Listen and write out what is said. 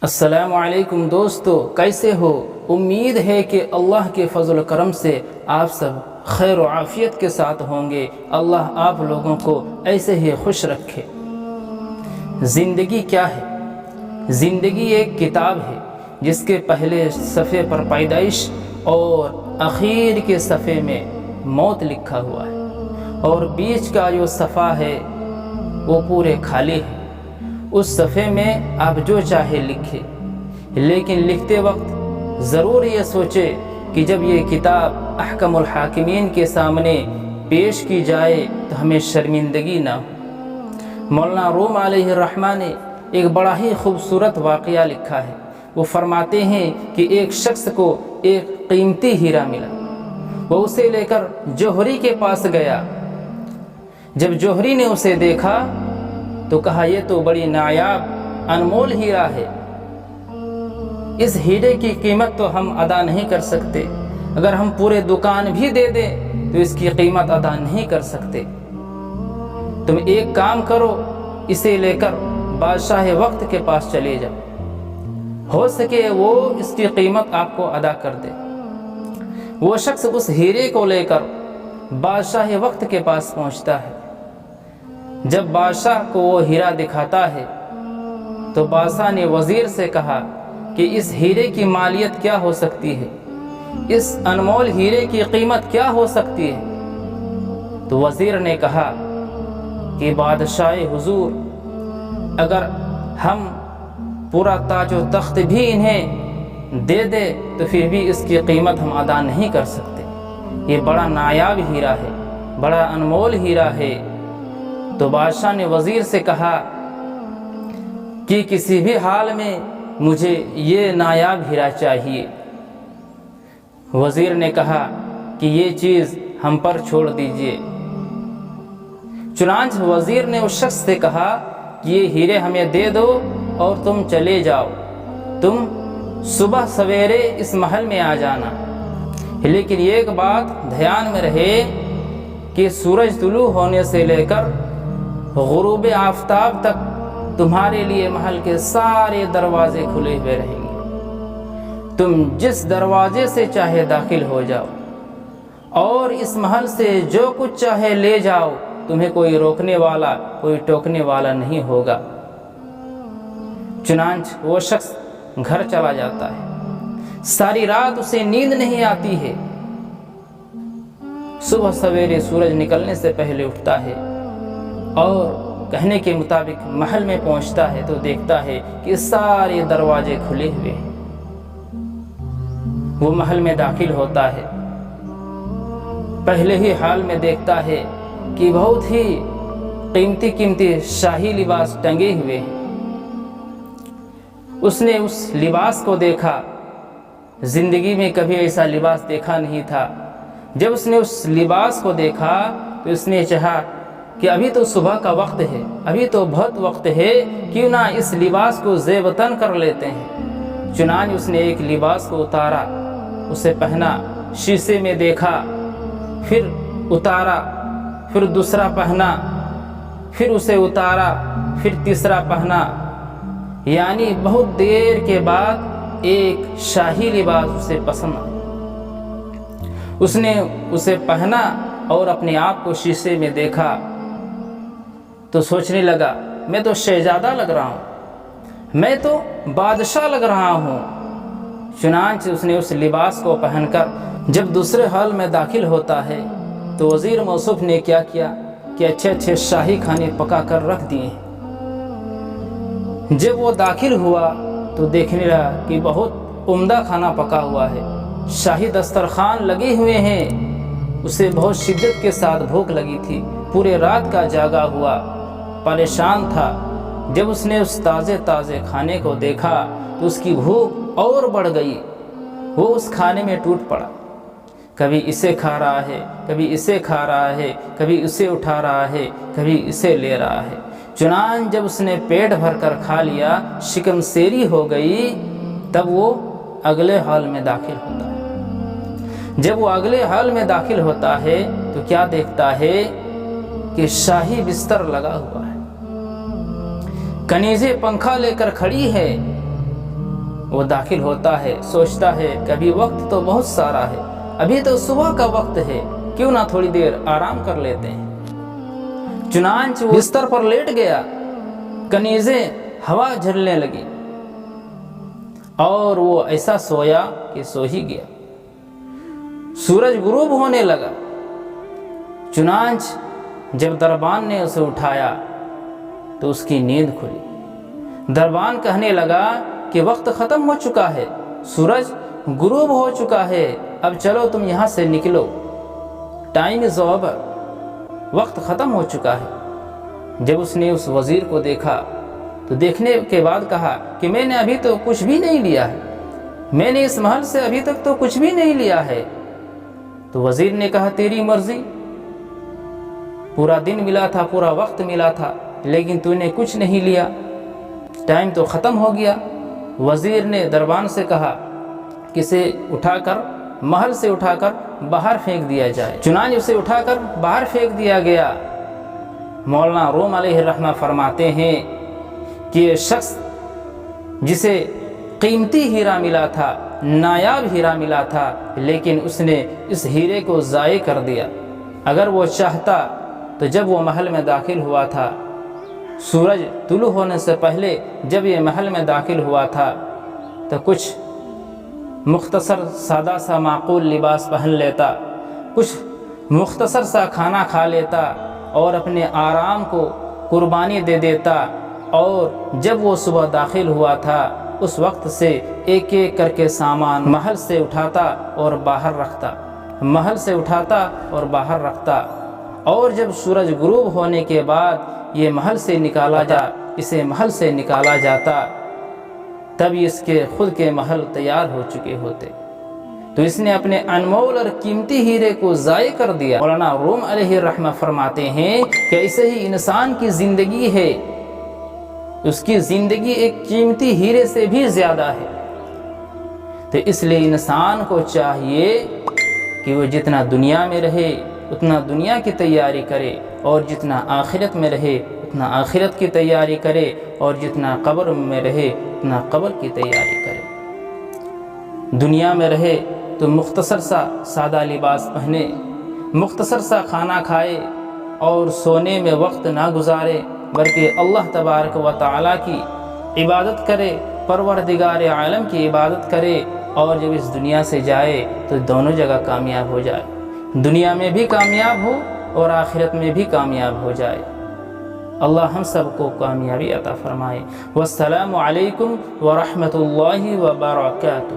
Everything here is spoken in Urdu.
السلام علیکم دوستو، کیسے ہو؟ امید ہے کہ اللہ کے فضل و کرم سے آپ سب خیر و عافیت کے ساتھ ہوں گے۔ اللہ آپ لوگوں کو ایسے ہی خوش رکھے۔ زندگی کیا ہے؟ زندگی ایک کتاب ہے جس کے پہلے صفحے پر پیدائش اور اخیر کے صفحے میں موت لکھا ہوا ہے، اور بیچ کا جو صفحہ ہے وہ پورے خالی ہے۔ اس صفحے میں آپ جو چاہے لکھے، لیکن لکھتے وقت ضرور یہ سوچے کہ جب یہ کتاب احکم الحاکمین کے سامنے پیش کی جائے تو ہمیں شرمندگی نہ ہو۔ مولانا روم علیہ الرحمہ نے ایک بڑا ہی خوبصورت واقعہ لکھا ہے۔ وہ فرماتے ہیں کہ ایک شخص کو ایک قیمتی ہیرا ملا، وہ اسے لے کر جوہری کے پاس گیا۔ جب جوہری نے اسے دیکھا تو کہا، یہ تو بڑی نایاب انمول ہیرا ہے، اس ہیرے کی قیمت تو ہم ادا نہیں کر سکتے، اگر ہم پورے دکان بھی دے دیں تو اس کی قیمت ادا نہیں کر سکتے۔ تم ایک کام کرو، اسے لے کر بادشاہ وقت کے پاس چلے جاؤ، ہو سکے وہ اس کی قیمت آپ کو ادا کر دے۔ وہ شخص اس ہیرے کو لے کر بادشاہ وقت کے پاس پہنچتا ہے۔ جب بادشاہ کو وہ ہیرا دکھاتا ہے تو بادشاہ نے وزیر سے کہا کہ اس ہیرے کی مالیت کیا ہو سکتی ہے، اس انمول ہیرے کی قیمت کیا ہو سکتی ہے؟ تو وزیر نے کہا کہ بادشاہ حضور، اگر ہم پورا تاج و تخت بھی انہیں دے دے تو پھر بھی اس کی قیمت ہم ادا نہیں کر سکتے، یہ بڑا نایاب ہیرا ہے، بڑا انمول ہیرا ہے۔ تو بادشاہ نے وزیر سے کہا کہ کسی بھی حال میں مجھے یہ نایاب ہیرا چاہیے۔ وزیر نے کہا کہ یہ چیز ہم پر چھوڑ دیجئے۔ چنانچہ وزیر نے اس شخص سے کہا کہ یہ ہیرے ہمیں دے دو اور تم چلے جاؤ، تم صبح سویرے اس محل میں آ جانا، لیکن ایک بات دھیان میں رہے کہ سورج طلوع ہونے سے لے کر غروب آفتاب تک تمہارے لیے محل کے سارے دروازے کھلے ہوئے رہیں گے، تم جس دروازے سے چاہے داخل ہو جاؤ اور اس محل سے جو کچھ چاہے لے جاؤ، تمہیں کوئی روکنے والا، کوئی ٹوکنے والا نہیں ہوگا۔ چنانچہ وہ شخص گھر چلا جاتا ہے۔ ساری رات اسے نیند نہیں آتی ہے۔ صبح سویرے سورج نکلنے سے پہلے اٹھتا ہے اور کہنے کے مطابق محل میں پہنچتا ہے تو دیکھتا ہے کہ سارے دروازے کھلے ہوئے ہیں۔ وہ محل میں داخل ہوتا ہے، پہلے ہی حال میں دیکھتا ہے کہ بہت ہی قیمتی شاہی لباس ٹنگے ہوئے ہیں۔ اس نے اس لباس کو دیکھا، زندگی میں کبھی ایسا لباس دیکھا نہیں تھا۔ جب اس نے اس لباس کو دیکھا تو اس نے چاہا کہ ابھی تو صبح کا وقت ہے، ابھی تو بہت وقت ہے، کیوں نہ اس لباس کو زیب تن کر لیتے ہیں۔ چنانچہ اس نے ایک لباس کو اتارا، اسے پہنا، شیشے میں دیکھا، پھر اتارا، پھر دوسرا پہنا، پھر اسے اتارا، پھر تیسرا پہنا، یعنی بہت دیر کے بعد ایک شاہی لباس اسے پسند آیا۔ اس نے اسے پہنا اور اپنے آپ کو شیشے میں دیکھا تو سوچنے لگا، میں تو شہزادہ لگ رہا ہوں، میں تو بادشاہ لگ رہا ہوں۔ چنانچہ اس نے اس لباس کو پہن کر جب دوسرے حال میں داخل ہوتا ہے تو وزیر موصوف نے کیا کیا کہ اچھے شاہی کھانے پکا کر رکھ دیے ہیں۔ جب وہ داخل ہوا تو دیکھنے لگا کہ بہت عمدہ کھانا پکا ہوا ہے، شاہی دسترخوان لگے ہوئے ہیں۔ اسے بہت شدت کے ساتھ بھوک لگی تھی، پورے رات کا جاگا ہوا، پریشان تھا۔ جب اس نے اس تازے کھانے کو دیکھا تو اس کی بھوک اور بڑھ گئی، وہ اس کھانے میں ٹوٹ پڑا، کبھی اسے کھا رہا ہے، کبھی اسے کھا رہا ہے، کبھی اسے اٹھا رہا ہے، کبھی اسے لے رہا ہے۔ چنانچہ جب اس نے پیٹ بھر کر کھا لیا، شکم سیری ہو گئی، تب وہ اگلے حال میں داخل ہوتا ہے۔ جب وہ اگلے حال میں داخل ہوتا ہے تو کیا دیکھتا ہے کہ شاہی بستر لگا ہوا ہے، کنیزیں پنکھا لے کر کھڑی ہے، وہ داخل ہوتا ہے، سوچتا ہے کہ ابھی وقت تو بہت سارا ہے، ابھی تو صبح کا وقت ہے، کیوں نہ تھوڑی دیر آرام کر لیتے ہیں۔ چنانچہ وہ بستر پر لیٹ گیا، کنیزیں ہوا جھلنے لگی اور وہ ایسا سویا کہ سو ہی گیا۔ سورج غروب ہونے لگا، چنانچہ جب دربان نے اسے اٹھایا تو اس کی نیند کھلی۔ دربان کہنے لگا کہ وقت ختم ہو چکا ہے، سورج غروب ہو چکا ہے، اب چلو تم یہاں سے نکلو، ٹائم از اوور، وقت ختم ہو چکا ہے۔ جب اس نے اس وزیر کو دیکھا تو دیکھنے کے بعد کہا کہ میں نے ابھی تو کچھ بھی نہیں لیا ہے، میں نے اس محل سے ابھی تک تو کچھ بھی نہیں لیا ہے۔ تو وزیر نے کہا تیری مرضی، پورا دن ملا تھا، پورا وقت ملا تھا، لیکن تو نے کچھ نہیں لیا، ٹائم تو ختم ہو گیا۔ وزیر نے دربان سے کہا کہ اسے اٹھا کر محل سے اٹھا کر باہر پھینک دیا جائے۔ چنانچہ اسے اٹھا کر باہر پھینک دیا گیا۔ مولانا روم علیہ الرحمہ فرماتے ہیں کہ یہ شخص جسے قیمتی ہیرا ملا تھا، نایاب ہیرا ملا تھا، لیکن اس نے اس ہیرے کو ضائع کر دیا۔ اگر وہ چاہتا تو جب وہ محل میں داخل ہوا تھا، سورج طلوع ہونے سے پہلے جب یہ محل میں داخل ہوا تھا تو کچھ مختصر سادہ سا معقول لباس پہن لیتا، کچھ مختصر سا کھانا کھا لیتا اور اپنے آرام کو قربانی دے دیتا، اور جب وہ صبح داخل ہوا تھا اس وقت سے ایک ایک کر کے سامان محل سے اٹھاتا اور باہر رکھتا، محل سے اٹھاتا اور باہر رکھتا، اور جب سورج غروب ہونے کے بعد یہ محل سے نکالا اسے محل سے نکالا جاتا، تب اس کے خود کے محل تیار ہو چکے ہوتے۔ تو اس نے اپنے انمول اور قیمتی ہیرے کو ضائع کر دیا۔ مولانا روم علیہ الرحمہ فرماتے ہیں کہ ایسے ہی انسان کی زندگی ہے، اس کی زندگی ایک قیمتی ہیرے سے بھی زیادہ ہے۔ تو اس لیے انسان کو چاہیے کہ وہ جتنا دنیا میں رہے اتنا دنیا کی تیاری کرے، اور جتنا آخرت میں رہے اتنا آخرت کی تیاری کرے، اور جتنا قبر میں رہے اتنا قبر کی تیاری کرے۔ دنیا میں رہے تو مختصر سا سادہ لباس پہنے، مختصر سا کھانا کھائے اور سونے میں وقت نہ گزارے، بلکہ اللہ تبارک و تعالیٰ کی عبادت کرے، پروردگار عالم کی عبادت کرے، اور جب اس دنیا سے جائے تو دونوں جگہ کامیاب ہو جائے، دنیا میں بھی کامیاب ہو اور آخرت میں بھی کامیاب ہو جائے۔ اللہ ہم سب کو کامیابی عطا فرمائے۔ والسلام علیکم ورحمۃ اللہ وبرکاتہ۔